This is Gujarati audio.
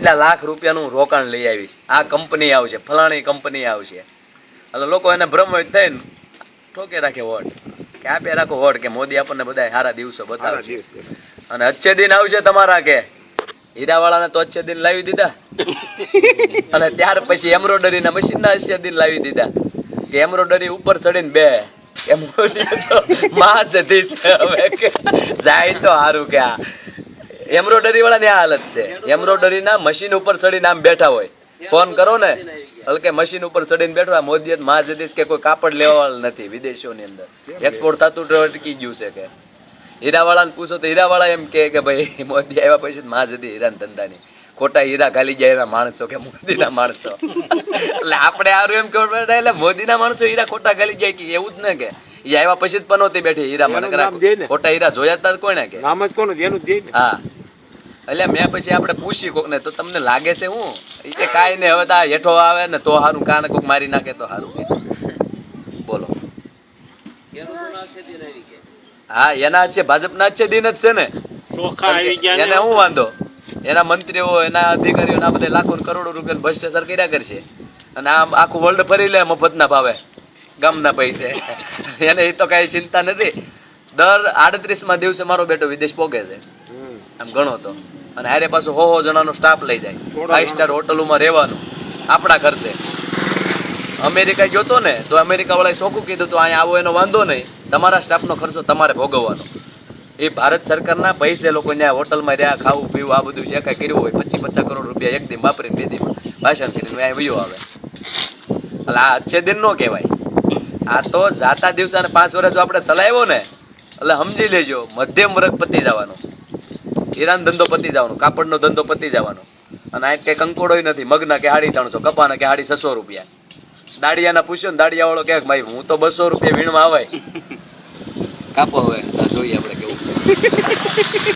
એટલા લાખ રૂપિયાનું રોકાણ લઈ આવીશ, આ કંપની આવશે, ફલાણી કંપની આવશે. એટલે લોકો એને ભ્રમ થઈને ઠોકે રાખે વોટ, કે આપે રાખો વોટ કે મોદી આપણને બધા સારા દિવસો બતાવશે. અને અચ્છે દિન આવશે તમારા કે હીરાવાળાને તો અચ્છે દિન લાવી દીધા અને ત્યાર પછી એમ્બ્રોઇડરી ના મશીન ના અચ્છે દિન લાવી દીધા કે એમ્બ્રોઇડરી ઉપર ચડીને બે જાય તો સારું કે આ એમ્બ્રોઇડરી વાળા ની આ હાલત છે. એમ્બ્રોઇડરી ના મશીન ઉપર ચડીને આમ બેઠા હોય, ફોન કરો ને હલકે મશીન ઉપર ચડીને બેઠો. મોદી મહાજદીશ કે કોઈ કાપડ લેવા વાળા નથી વિદેશોની અંદર, એક્સપોર્ટ થતું અટકી ગયું છે. કે હીરાવાળાને પૂછો તો હીરાવાળા એમ કે ભાઈ મોદી આવ્યા પછી મહાજદી હીરાના ધંધાની ખોટા હીરા ખાલી જાય એના માણસો કે મોદીના માણસો. એટલે આપણે આરું એમ ખબર પડે એટલે મોદીના માણસો હીરા ખોટા ખાલી જાય કે એવું જ ને કે એ આવ્યા પછી જ પનોતી બેઠી હીરા મને ખોટા હીરા જોયા હતા કોને કે હા. એટલે મેં પછી આપણે પૂછી કોક ને તો તમને લાગે છે હું કે કાંઈ ને હવે તો હેઠો આવે ને તો સારું, કાને કોક મારી નાખે તો સારું. બોલો હા એના છે ભાજપના જ છે દિન જ છે ને, એને શું વાંધો? એના મંત્રીઓ એના અધિકારીઓ ના બધા લાખો કરોડો રૂપિયા ભ્રષ્ટાચાર કર્યા કરશે અને આમ આખું વર્લ્ડ ફરી લે મફતના ભાવે ગામના પૈસે. એને એ તો કઈ ચિંતા નથી. દર 38મા દિવસે મારો બેટો વિદેશ પોકે છે આમ ગણો તો, અને હારે પાછું 100 જણાનો સ્ટાફ લઈ જાય, 5 સ્ટાર હોટલોમાં રહેવાનું આપણા ખર્ચે. અમેરિકા ગયો તો ને તો અમેરિકા વાળાએ ચોખ્ખું કીધું તો અહીંયા આવો એનો વાંધો નહીં, તમારા સ્ટાફનો ખર્ચો તમારે ભોગવવાનો. એ ભારત સરકારના પૈસે લોકો ત્યાં હોટલમાં રહ્યા, ખાવું પીવું આ બધું જે કાંઈ કર્યું હોય 25-50 કરોડ રૂપિયા એક દી વાપરીને 2 દીમાં ભાષણ કરીને અહીંયા વયો આવે. એટલે આ અચ્છે દિન નો કહેવાય. આ તો જાતા દિવસે 5 વર્ષ આપણે ચલાવ્યો ને એટલે સમજી લેજો મધ્યમ વર્ગ પતી જવાનો, હીરાનો ધંધો પતી જવાનો, કાપડનો ધંધો પતી જવાનો. અને આ કઈ કંકોડો નથી, મગના કે 350, કપાના કે 650 રૂપિયા. દાડિયાના પૂછ્યો ને દાડિયા વાળો કે ભાઈ હું તો 200 રૂપિયા વીણમાં આવે. કાપો હવે જોઈએ આપણે કેવું.